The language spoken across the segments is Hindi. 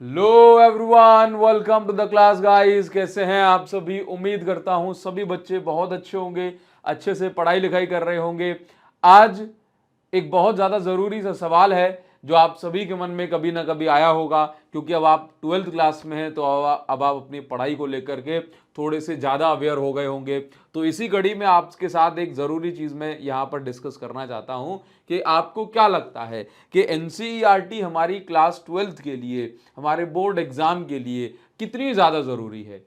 Hello everyone, welcome to the class guys. कैसे हैं आप सभी? उम्मीद करता हूं सभी बच्चे बहुत अच्छे होंगे, अच्छे से पढ़ाई लिखाई कर रहे होंगे। आज एक बहुत ज़्यादा ज़रूरी सा सवाल है जो आप सभी के मन में कभी ना कभी आया होगा, क्योंकि अब आप 12th क्लास में हैं तो अब आप अपनी पढ़ाई को लेकर के थोड़े से ज़्यादा अवेयर हो गए होंगे। तो इसी कड़ी में आपके साथ एक ज़रूरी चीज़ मैं यहाँ पर डिस्कस करना चाहता हूँ कि आपको क्या लगता है कि एनसीईआरटी हमारी क्लास 12th के लिए, हमारे बोर्ड एग्ज़ाम के लिए कितनी ज़्यादा ज़रूरी है?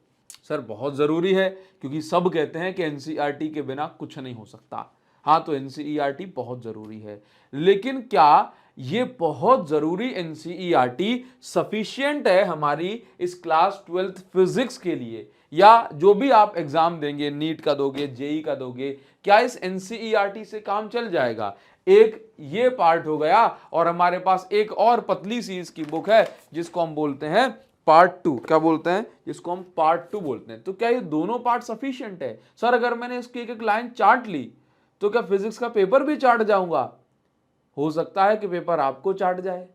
सर बहुत ज़रूरी है, क्योंकि सब कहते हैं कि एनसीईआरटी के बिना कुछ नहीं हो सकता। हाँ, तो एनसीईआरटी बहुत ज़रूरी है, लेकिन क्या ये बहुत ज़रूरी एनसीईआरटी सफिशिएंट है हमारी इस क्लास 12th फिजिक्स के लिए? या जो भी आप एग्ज़ाम देंगे, नीट का दोगे, जेई का दोगे, क्या इस एनसीईआरटी से काम चल जाएगा? एक ये पार्ट हो गया, और हमारे पास एक और पतली सी इसकी बुक है जिसको हम बोलते हैं पार्ट 2। क्या बोलते हैं? जिसको हम पार्ट 2 बोलते हैं। तो क्या ये दोनों पार्ट सफिशिएंट है? सर अगर मैंने इसकी एक एक लाइन चाट ली तो क्या फिजिक्स का पेपर भी चाट जाऊंगा? हो सकता है कि पेपर आपको चाट जाए,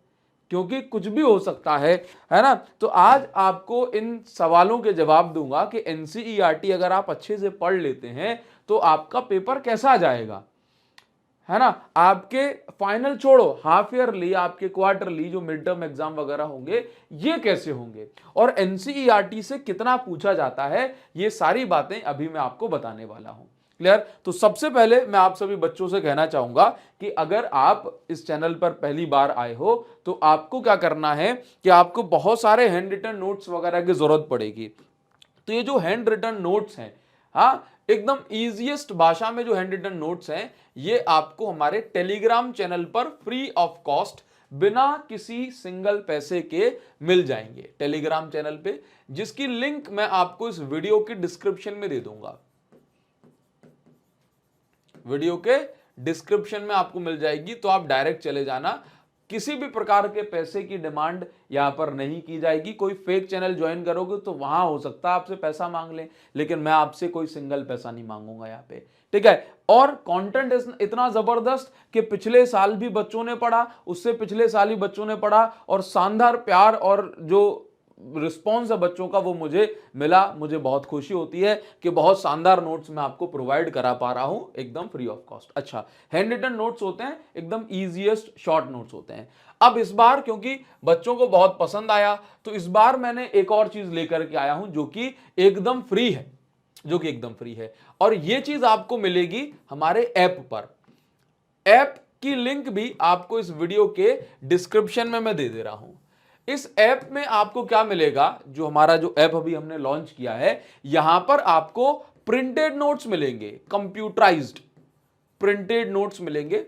क्योंकि कुछ भी हो सकता है ना। तो आज आपको इन सवालों के जवाब दूंगा कि एनसीईआरटी अगर आप अच्छे से पढ़ लेते हैं तो आपका पेपर कैसा जाएगा, है ना। आपके फाइनल छोड़ो, हाफ ईयरली, आपके क्वार्टरली जो मिड टर्म एग्जाम वगैरह होंगे ये कैसे होंगे, और एनसीईआरटी से कितना पूछा जाता है, ये सारी बातें अभी मैं आपको बताने वाला हूं। क्लियर? तो सबसे पहले मैं आप सभी बच्चों से कहना चाहूंगा कि अगर आप इस चैनल पर पहली बार आए हो तो आपको क्या करना है कि आपको बहुत सारे हैंड रिटन नोट्स वगैरह की जरूरत पड़ेगी। तो ये जो हैंड रिटन नोट्स हैं, हाँ, एकदम इजीएस्ट भाषा में जो हैंड रिटन नोट्स हैं, ये आपको हमारे टेलीग्राम चैनल पर फ्री ऑफ कॉस्ट, बिना किसी सिंगल पैसे के मिल जाएंगे टेलीग्राम चैनल पे, जिसकी लिंक मैं आपको इस वीडियो के डिस्क्रिप्शन में दे दूंगा। वीडियो के डिस्क्रिप्शन में आपको मिल जाएगी, तो आप डायरेक्ट चले जाना। किसी भी प्रकार के पैसे की डिमांड यहां पर नहीं की जाएगी। कोई फेक चैनल ज्वाइन करोगे तो वहां हो सकता है आपसे पैसा मांग ले, लेकिन मैं आपसे कोई सिंगल पैसा नहीं मांगूंगा यहाँ पे, ठीक है। और कंटेंट इतना जबरदस्त कि पिछले साल भी बच्चों ने पढ़ा, उससे पिछले साल ही बच्चों ने पढ़ा, और शानदार प्यार और जो रिस्पॉन्स है बच्चों का वो मुझे मिला। मुझे बहुत खुशी होती है कि बहुत शानदार नोट्स मैं आपको प्रोवाइड करा पा रहा हूं एकदम फ्री ऑफ कॉस्ट। अच्छा, हैंड रिटन नोट्स होते हैं, एकदम इजीएस्ट शॉर्ट नोट्स होते हैं। अब इस बार क्योंकि बच्चों को बहुत पसंद आया, तो इस बार मैंने एक और चीज लेकर के आया हूं जो कि एकदम फ्री है, और ये चीज आपको मिलेगी हमारे ऐप पर। ऐप की लिंक भी आपको इस वीडियो के डिस्क्रिप्शन में मैं दे दे रहा हूं। इस ऐप में आपको क्या मिलेगा, जो हमारा जो ऐप अभी हमने लॉन्च किया है, यहां पर आपको प्रिंटेड नोट्स मिलेंगे, कंप्यूटराइज्ड प्रिंटेड नोट्स मिलेंगे।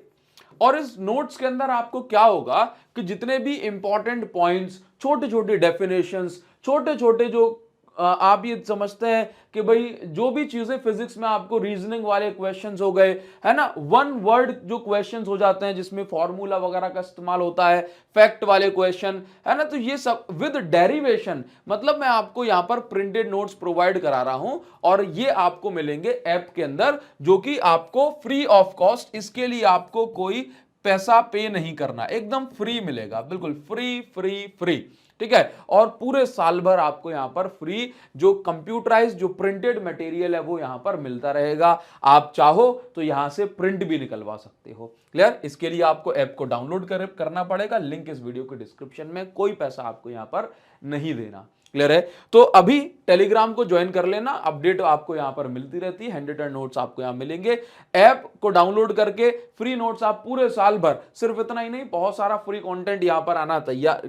और इस नोट्स के अंदर आपको क्या होगा कि जितने भी इंपॉर्टेंट पॉइंट्स, छोटे छोटे डेफिनेशंस, छोटे छोटे जो आप ये समझते हैं कि भाई जो भी चीजें फिजिक्स में आपको रीजनिंग वाले क्वेश्चंस हो गए, है ना, वन वर्ड जो क्वेश्चंस हो जाते हैं जिसमें फॉर्मूला वगैरह का इस्तेमाल होता है, फैक्ट वाले क्वेश्चन, है ना, तो ये सब विद डेरिवेशन, मतलब मैं आपको यहां पर प्रिंटेड नोट्स प्रोवाइड करा रहा हूं, और ये आपको मिलेंगे ऐप के अंदर, जो कि आपको फ्री ऑफ कॉस्ट, इसके लिए आपको कोई पैसा पे नहीं करना, एकदम फ्री मिलेगा, बिल्कुल फ्री फ्री फ्री, ठीक है। और पूरे साल भर आपको यहां पर फ्री जो कंप्यूटराइज जो प्रिंटेड मटेरियल है वो यहां पर मिलता रहेगा। आप चाहो तो यहां से प्रिंट भी निकलवा सकते हो। क्लियर? इसके लिए आपको ऐप को डाउनलोड करना पड़ेगा, लिंक इस वीडियो के डिस्क्रिप्शन में, कोई पैसा आपको यहां पर नहीं देना। क्लियर है? तो अभी टेलीग्राम को ज्वाइन कर लेना, अपडेट आपको यहां पर मिलती रहती है, हैंड रिटन नोट्स आपको यहां मिलेंगे। ऐप को डाउनलोड करके फ्री नोट्स आप पूरे साल भर, सिर्फ इतना ही नहीं, बहुत सारा फ्री कंटेंट यहां पर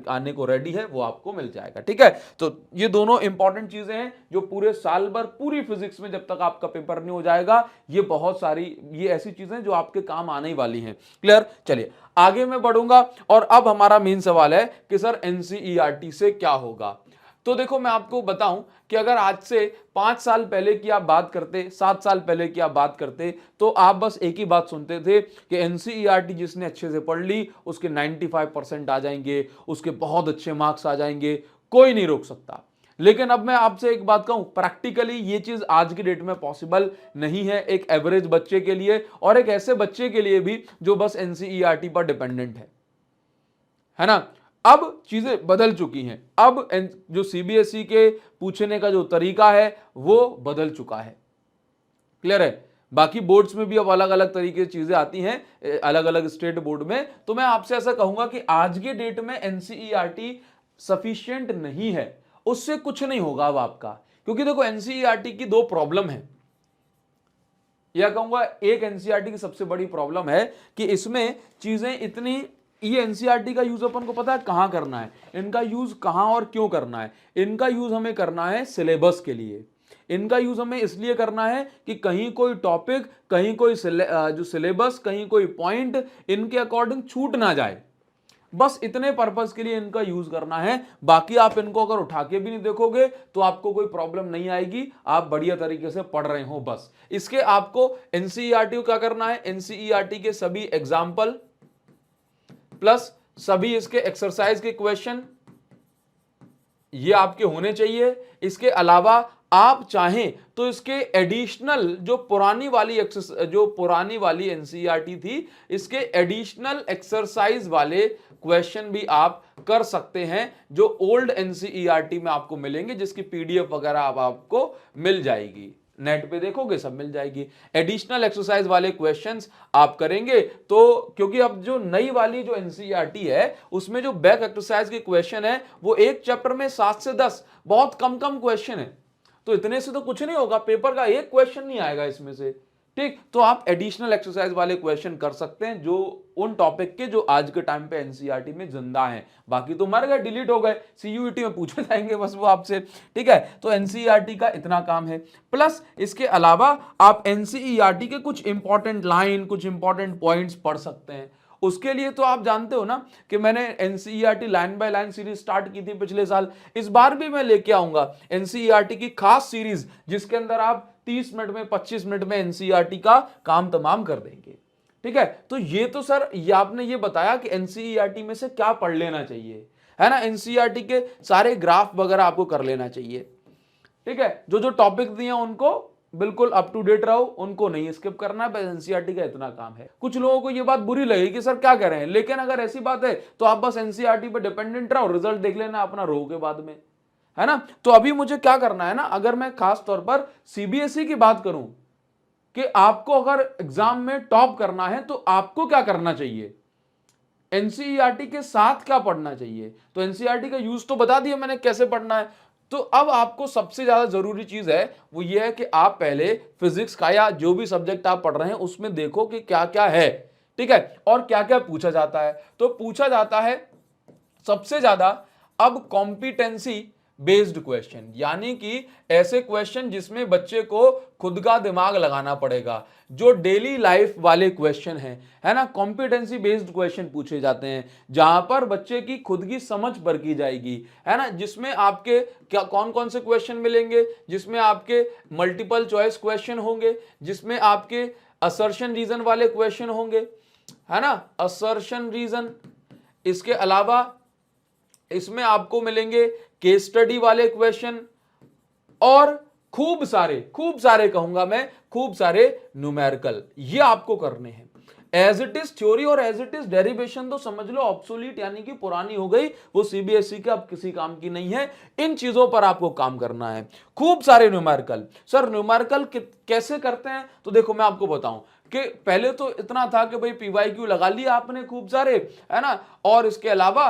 आने को रेडी है, वो आपको मिल जाएगा, ठीक है। तो ये दोनों इंपॉर्टेंट चीजें हैं जो पूरे साल भर पूरी फिजिक्स में जब तक आपका पेपर नहीं हो जाएगा, ये बहुत सारी ये ऐसी चीजें जो आपके काम आने वाली हैं। क्लियर? चलिए आगे मैं बढ़ूंगा, और अब हमारा मेन सवाल है कि सर एनसीईआरटी से क्या होगा। तो देखो मैं आपको बताऊं कि अगर आज से 5 साल पहले की आप बात करते, 7 साल पहले की आप बात करते, तो आप बस एक ही बात सुनते थे कि एनसीईआरटी जिसने अच्छे से पढ़ ली उसके 95% आ जाएंगे, उसके बहुत अच्छे मार्क्स आ जाएंगे, कोई नहीं रोक सकता। लेकिन अब मैं आपसे एक बात कहूं, प्रैक्टिकली ये चीज आज की डेट में पॉसिबल नहीं है, एक एवरेज बच्चे के लिए, और एक ऐसे बच्चे के लिए भी जो बस एनसीईआरटी पर डिपेंडेंट है ना। अब चीजें बदल चुकी हैं, अब जो सीबीएसई के पूछने का जो तरीका है वो बदल चुका है। क्लियर है? बाकी बोर्ड्स में भी अब अलग अलग तरीके की चीजें आती हैं, अलग अलग स्टेट बोर्ड में। तो मैं आपसे ऐसा कहूंगा कि आज के डेट में एनसीईआरटी सफिशिएंट नहीं है, उससे कुछ नहीं होगा अब आपका। क्योंकि देखो एनसीईआरटी की दो प्रॉब्लम है, या कहूंगा एक एनसीईआरटी की सबसे बड़ी प्रॉब्लम है कि इसमें चीजें इतनी, ये एनसीईआरटी का यूज अपन को पता है कहां करना है, इनका यूज कहां और क्यों करना है। इनका यूज हमें करना है सिलेबस के लिए, इनका यूज हमें इसलिए करना है कि कहीं कोई टॉपिक, कहीं कोई जो सिलेबस, कहीं कोई पॉइंट इनके अकॉर्डिंग छूट ना जाए, बस इतने पर्पस के लिए इनका यूज करना है। बाकी आप इनको अगर उठा के भी नहीं देखोगे तो आपको कोई प्रॉब्लम नहीं आएगी, आप बढ़िया तरीके से पढ़ रहे हो बस। इसके आपको एनसीईआरटी को क्या करना है, एनसीईआरटी के सभी एग्जाम्पल प्लस सभी इसके एक्सरसाइज के क्वेश्चन ये आपके होने चाहिए। इसके अलावा आप चाहें तो इसके एडिशनल जो पुरानी वाली एनसीईआरटी थी, इसके एडिशनल एक्सरसाइज वाले क्वेश्चन भी आप कर सकते हैं, जो ओल्ड एनसीईआरटी में आपको मिलेंगे, जिसकी पीडीएफ वगैरह आपको मिल जाएगी, नेट पे देखोगे सब मिल जाएगी। एडिशनल एक्सरसाइज वाले क्वेश्चंस आप करेंगे तो, क्योंकि अब जो नई वाली जो एनसीईआरटी है उसमें जो बैक एक्सरसाइज के क्वेश्चन है वो एक चैप्टर में 7 से 10 बहुत कम क्वेश्चन है, तो इतने से तो कुछ नहीं होगा, पेपर का एक क्वेश्चन नहीं आएगा इसमें से। ठीक, तो आप एडिशनल एक्सरसाइज वाले क्वेश्चन कर सकते हैं जो उन टॉपिक के जो आज के टाइम पे एनसीईआरटी में जिंदा हैं, बाकी तो मर गए, डिलीट हो गए, सीयूईटी में पूछे जाएंगे बस वो आपसे। ठीक है, तो एनसीईआरटी का इतना काम है। प्लस इसके अलावा आप एनसीईआरटी के कुछ इंपॉर्टेंट लाइन, कुछ इंपॉर्टेंट पॉइंट्स पढ़ सकते हैं। उसके लिए तो आप जानते हो ना कि मैंने NCERT line by line series start की थी पिछले साल, इस बार भी मैं लेके आऊंगा एनसीईआरटी की खास सीरीज, जिसके अंदर आप 30 मिनट में 25 मिनट में एनसीईआरटी का काम तमाम कर देंगे। ठीक है, तो ये तो सर ये आपने ये बताया कि एनसीईआरटी में से क्या पढ़ लेना चाहिए, है ना, एनसीईआरटी के सारे ग्राफ वगैरह आपको कर लेना चाहिए। ठीक है, जो जो टॉपिक दिए उनको बिल्कुल अप टू डेट रहो, उनको नहीं स्किप करना है, बस एनसीईआरटी का इतना काम है। कुछ लोगों को ये बात बुरी लगेगी कि सर क्या कर रहे हैं, लेकिन अगर ऐसी बात है तो आप बस एनसीईआरटी पे डिपेंडेंट रहो, रिजल्ट देख लेना अपना रो के बाद में, है ना। तो अभी मुझे क्या करना है ना, अगर मैं खास तौर पर सीबीएसई की बात करूं कि आपको अगर एग्जाम में टॉप करना है तो आपको क्या करना चाहिए, एनसीईआरटी के साथ क्या पढ़ना चाहिए, तो एनसीईआरटी का यूज तो बता दिया मैंने कैसे पढ़ना है। तो अब आपको सबसे ज्यादा जरूरी चीज है वो ये है कि आप पहले फिजिक्स का या जो भी सब्जेक्ट आप पढ़ रहे हैं उसमें देखो कि क्या क्या है, ठीक है, और क्या क्या पूछा जाता है। तो पूछा जाता है सबसे ज्यादा अब कॉम्पिटेंसी बेस्ड क्वेश्चन, यानी कि ऐसे क्वेश्चन जिसमें बच्चे को खुद का दिमाग लगाना पड़ेगा, जो डेली लाइफ वाले क्वेश्चन हैं, है ना, कॉम्पिटेंसी बेस्ड क्वेश्चन पूछे जाते हैं, जहां पर बच्चे की खुद की समझ परखी जाएगी, है ना, जिसमें आपके क्या कौन कौन से क्वेश्चन मिलेंगे, जिसमें आपके मल्टीपल चॉइस क्वेश्चन होंगे, जिसमें आपके असर्शन रीजन वाले क्वेश्चन होंगे, है ना, असर्शन रीजन। इसके अलावा इसमें आपको मिलेंगे केस स्टडी वाले क्वेश्चन और खूब सारे कहूंगा मैं, खूब सारे न्यूमेरिकल, ये आपको करने हैं। एज इट इज थ्योरी और एज इट इज डेरिवेशन तो समझ लो ऑब्सोलीट, यानी कि पुरानी हो गई, वो सीबीएसई का अब किसी काम की नहीं है। इन चीजों पर आपको काम करना है, खूब सारे न्यूमेरिकल। सर न्यूमेरिकल कैसे करते हैं, तो देखो मैं आपको बताऊं कि पहले तो इतना था कि भाई पीवाईक्यू लगा लिया आपने खूब सारे, है ना, और इसके अलावा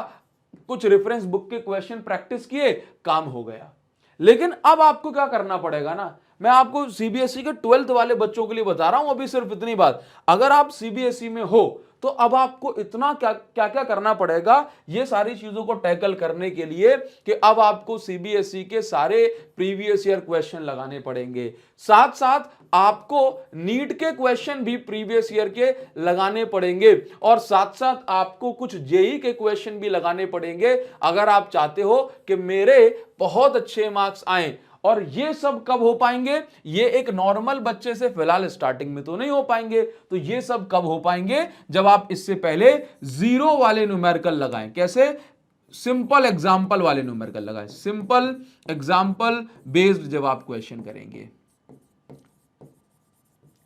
कुछ रेफरेंस बुक के क्वेश्चन प्रैक्टिस किए, काम हो गया। लेकिन अब आपको क्या करना पड़ेगा ना, मैं आपको सीबीएसई के 12th वाले बच्चों के लिए बता रहा हूं अभी सिर्फ इतनी बात, अगर आप सीबीएसई में हो तो अब आपको इतना क्या क्या करना पड़ेगा ये सारी चीजों को टैकल करने के लिए कि अब आपको सीबीएसई के सारे प्रीवियस ईयर क्वेश्चन लगाने पड़ेंगे, साथ साथ आपको नीट के क्वेश्चन भी प्रीवियस ईयर के लगाने पड़ेंगे, और साथ साथ आपको कुछ जेई के क्वेश्चन भी लगाने पड़ेंगे अगर आप चाहते हो कि मेरे बहुत अच्छे मार्क्स आए। और ये सब कब हो पाएंगे, ये एक नॉर्मल बच्चे से फिलहाल स्टार्टिंग में तो नहीं हो पाएंगे, तो ये सब कब हो पाएंगे, जब आप इससे पहले जीरो वाले न्यूमेरिकल लगाएं। कैसे, सिंपल एग्जाम्पल वाले न्यूमेरिकल लगाएं, सिंपल एग्जाम्पल बेस्ड जब आप क्वेश्चन करेंगे।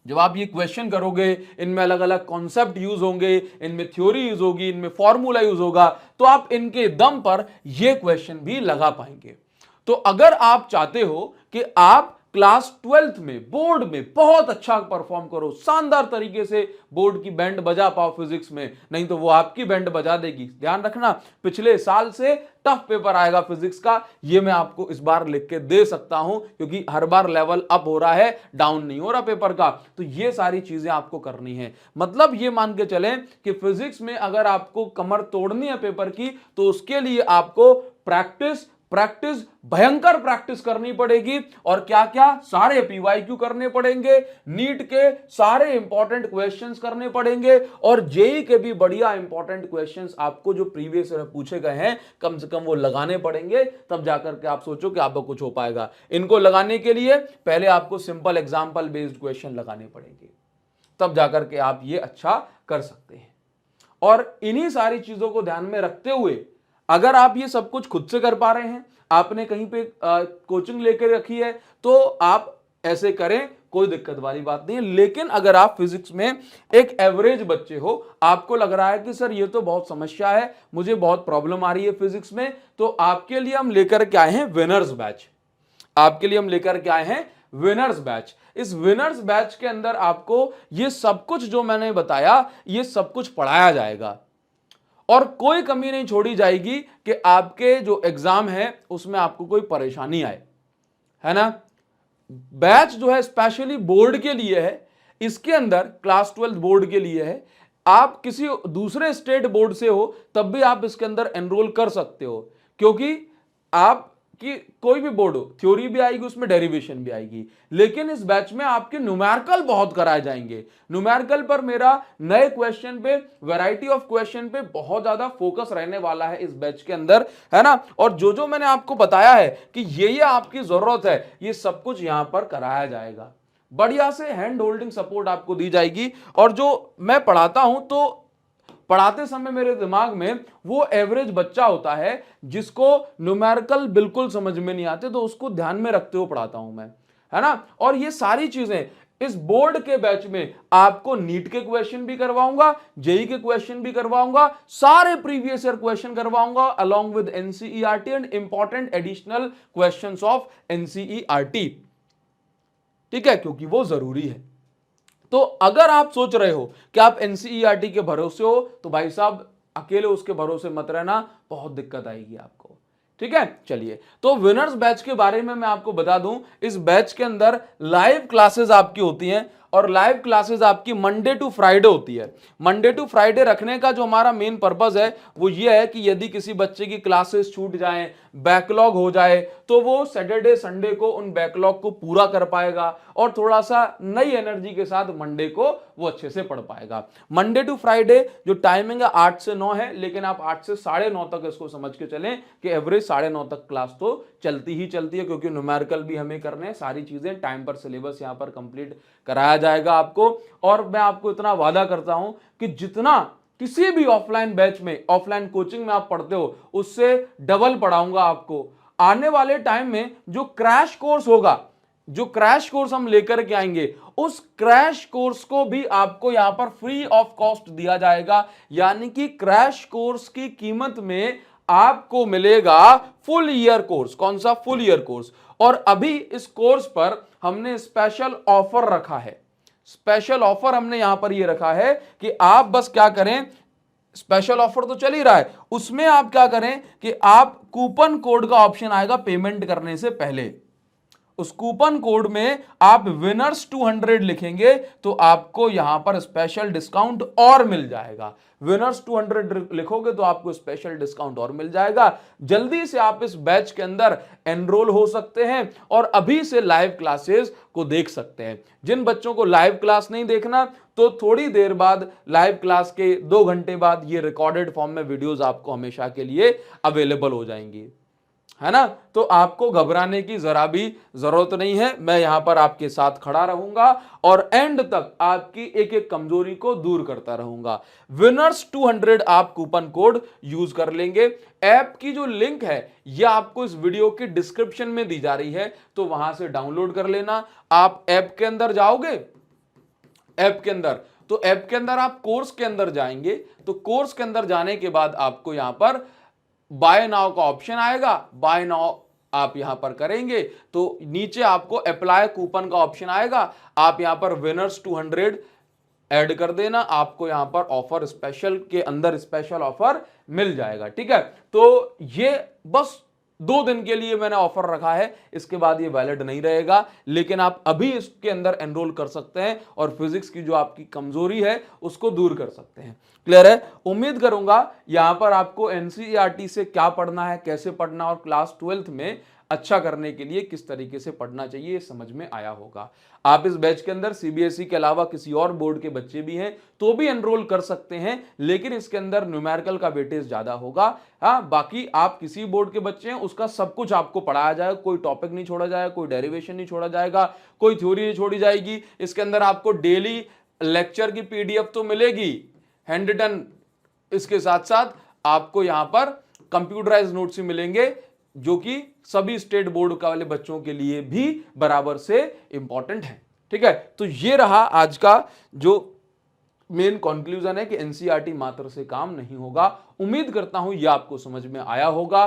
जब आप ये क्वेश्चन करोगे, इनमें अलग अलग कॉन्सेप्ट यूज होंगे, इनमें थ्योरी यूज होगी, इनमें फॉर्मूला यूज होगा, तो आप इनके दम पर ये क्वेश्चन भी लगा पाएंगे। तो अगर आप चाहते हो कि आप क्लास 12th में बोर्ड में बहुत अच्छा परफॉर्म करो, शानदार तरीके से बोर्ड की बैंड बजा पाओ फिजिक्स में, नहीं तो वो आपकी बैंड बजा देगी। ध्यान रखना, पिछले साल से टफ पेपर आएगा फिजिक्स का, ये मैं आपको इस बार लिख के दे सकता हूं, क्योंकि हर बार लेवल अप हो रहा है, डाउन नहीं हो रहा पेपर का। तो ये सारी चीजें आपको करनी है। मतलब ये मान के चलें कि फिजिक्स में अगर आपको कमर तोड़नी है पेपर की, तो उसके लिए आपको प्रैक्टिस प्रैक्टिस भयंकर प्रैक्टिस करनी पड़ेगी। और क्या क्या, सारे पीवाईक्यू करने पड़ेंगे, नीट के सारे इंपॉर्टेंट क्वेश्चंस करने पड़ेंगे, और जेई के भी बढ़िया इंपॉर्टेंट क्वेश्चंस आपको जो प्रीवियस ईयर पूछे गए हैं कम से कम वो लगाने पड़ेंगे। तब जाकर के आप सोचो कि आपको कुछ हो पाएगा। इनको लगाने के लिए पहले आपको सिंपल एग्जाम्पल बेस्ड क्वेश्चन लगाने पड़ेंगे, तब जाकर के आप ये अच्छा कर सकते हैं। और इन्हीं सारी चीजों को ध्यान में रखते हुए अगर आप ये सब कुछ खुद से कर पा रहे हैं, आपने कहीं पे कोचिंग लेकर रखी है, तो आप ऐसे करें, कोई दिक्कत वाली बात नहीं है। लेकिन अगर आप फिजिक्स में एक एवरेज बच्चे हो, आपको लग रहा है कि सर ये तो बहुत समस्या है, मुझे बहुत प्रॉब्लम आ रही है फिजिक्स में, तो आपके लिए हम लेकर के आए हैं विनर्स बैच। आपके लिए हम लेकर के आए हैं विनर्स बैच। इस विनर्स बैच के अंदर आपको ये सब कुछ जो मैंने बताया, ये सब कुछ पढ़ाया जाएगा, और कोई कमी नहीं छोड़ी जाएगी कि आपके जो एग्जाम है उसमें आपको कोई परेशानी आए, है ना। बैच जो है स्पेशली बोर्ड के लिए है, इसके अंदर क्लास 12 बोर्ड के लिए है। आप किसी दूसरे स्टेट बोर्ड से हो तब भी आप इसके अंदर एनरोल कर सकते हो, क्योंकि आप कि कोई भी बोर्ड हो, थ्योरी भी आएगी उसमें, डेरिवेशन भी आएगी। लेकिन इस बैच में आपके न्यूमेरिकल बहुत कराए जाएंगे। न्यूमेरिकल पर मेरा नए क्वेश्चन पे, वैरायटी ऑफ क्वेश्चन पे बहुत ज्यादा फोकस रहने वाला है इस बैच के अंदर, है ना। और जो जो मैंने आपको बताया है कि ये आपकी जरूरत है, ये सब कुछ यहां पर कराया जाएगा। बढ़िया से हैंड होल्डिंग सपोर्ट आपको दी जाएगी। और जो मैं पढ़ाता हूं, तो पढ़ाते समय मेरे दिमाग में वो एवरेज बच्चा होता है जिसको न्यूमेरिकल बिल्कुल समझ में नहीं आते, तो उसको ध्यान में रखते हुए पढ़ाता हूं मैं, है ना। और ये सारी चीजें इस बोर्ड के बैच में आपको नीट के क्वेश्चन भी करवाऊंगा, जेई के क्वेश्चन भी करवाऊंगा, सारे प्रीवियस ईयर क्वेश्चन करवाऊंगा along with NCERT and important additional questions of NCERT, ठीक है, क्योंकि वो जरूरी है। तो अगर आप सोच रहे हो कि आप एनसीईआरटी के भरोसे हो, तो भाई साहब अकेले उसके भरोसे मत रहना, बहुत दिक्कत आएगी आपको, ठीक है। चलिए, तो विनर्स बैच के बारे में मैं आपको बता दूं, इस बैच के अंदर लाइव क्लासेस आपकी होती हैं, और लाइव क्लासेस आपकी मंडे टू फ्राइडे होती है। मंडे टू फ्राइडे रखने का जो हमारा मेन पर्पस है वो ये है कि यदि किसी बच्चे की क्लासेस छूट जाएं, बैकलॉग हो जाए, तो वो सैटरडे संडे को उन बैकलॉग को पूरा कर पाएगा, और थोड़ा सा नई एनर्जी के साथ मंडे को वो अच्छे से पढ़ पाएगा। मंडे टू फ्राइडे जो टाइमिंग है 8 से 9 है, लेकिन आप 8 से 9:30 तक इसको समझ के चलें कि एवरेज 9:30 तक क्लास तो चलती ही चलती है, क्योंकि न्यूमेरिकल भी हमें करने हैं, सारी चीजें टाइम पर सिलेबस यहां पर कंप्लीट कराया जाएगा आपको। और मैं आपको इतना वादा करता हूं कि जितना किसी भी ऑफलाइन बैच में, ऑफलाइन कोचिंग में आप पढ़ते हो, उससे डबल पढ़ाऊंगा आपको। आने वाले टाइम में जो क्रैश कोर्स होगा, जो क्रैश कोर्स हम लेकर के आएंगे, उस क्रैश कोर्स को भी आपको यहां पर फ्री ऑफ कॉस्ट दिया जाएगा। यानी कि क्रैश कोर्स की कीमत में आपको मिलेगा फुल ईयर कोर्स। कौन सा? Full year course. और अभी इस कोर्स पर हमने स्पेशल ऑफर रखा है। स्पेशल ऑफर हमने यहां पर ये रखा है कि आप बस क्या करें, स्पेशल ऑफर तो चल ही रहा है, उसमें आप क्या करें कि आप कूपन कोड का ऑप्शन आएगा पेमेंट करने से पहले, उस कूपन कोड में आप विनर्स 200 लिखेंगे तो आपको यहां पर स्पेशल डिस्काउंट और मिल जाएगा। विनर्स 200 लिखोगे तो आपको स्पेशल डिस्काउंट और मिल जाएगा। जल्दी से आप इस बैच के अंदर एनरोल हो सकते हैं और अभी से लाइव क्लासेस को देख सकते हैं। जिन बच्चों को लाइव क्लास नहीं देखना, तो थोड़ी देर बाद लाइव क्लास के 2 घंटे बाद ये रिकॉर्डेड फॉर्म में वीडियोस आपको हमेशा के लिए अवेलेबल हो जाएंगी, है ना। तो आपको घबराने की जरा भी जरूरत नहीं है, मैं यहां पर आपके साथ खड़ा रहूंगा और एंड तक आपकी एक एक कमजोरी को दूर करता रहूंगा। विनर्स 200 आप कूपन कोड यूज कर लेंगे। ऐप की जो लिंक है यह आपको इस वीडियो की डिस्क्रिप्शन में दी जा रही है, तो वहां से डाउनलोड कर लेना। आप ऐप के अंदर जाओगे, ऐप के अंदर। तो ऐप के अंदर आप कोर्स के अंदर जाएंगे, तो कोर्स के अंदर जाने के बाद आपको यहां पर बाय नाउ का ऑप्शन आएगा। बाय नाउ आप यहां पर करेंगे तो नीचे आपको अप्लाई कूपन का ऑप्शन आएगा। आप यहां पर विनर्स 200 ऐड कर देना, आपको यहां पर ऑफर स्पेशल के अंदर स्पेशल ऑफर मिल जाएगा। ठीक है, तो ये बस 2 दिन के लिए मैंने ऑफर रखा है, इसके बाद ये वैलिड नहीं रहेगा, लेकिन आप अभी इसके अंदर एनरोल कर सकते हैं और फिजिक्स की जो आपकी कमजोरी है उसको दूर कर सकते हैं। क्लियर है? उम्मीद करूंगा यहां पर आपको एनसीईआरटी से क्या पढ़ना है, कैसे पढ़ना और क्लास 12th में अच्छा करने के लिए किस तरीके से पढ़ना चाहिए ये समझ में आया होगा। आप इस बैच के अंदर सीबीएसई के अलावा किसी और बोर्ड के बच्चे भी हैं तो भी एनरोल कर सकते हैं, लेकिन इसके अंदर न्यूमेरिकल का वेटेज ज्यादा होगा। हाँ, बाकी आप किसी बोर्ड के बच्चे हैं उसका सब कुछ आपको पढ़ाया जाएगा, कोई टॉपिक नहीं छोड़ा जाएगा, कोई डेरिवेशन नहीं छोड़ा जाएगा, कोई थ्योरी नहीं छोड़ी जाएगी। इसके अंदर आपको डेली लेक्चर की पीडीएफ तो मिलेगी हैंड रिटन, इसके साथ साथ आपको यहां पर कंप्यूटराइज नोट्स भी मिलेंगे जो कि सभी स्टेट बोर्ड का वाले बच्चों के लिए भी बराबर से इंपॉर्टेंट है। ठीक है, तो ये रहा आज का जो मेन कंक्लूजन है कि एनसीईआरटी मात्र से काम नहीं होगा। उम्मीद करता हूं यह आपको समझ में आया होगा।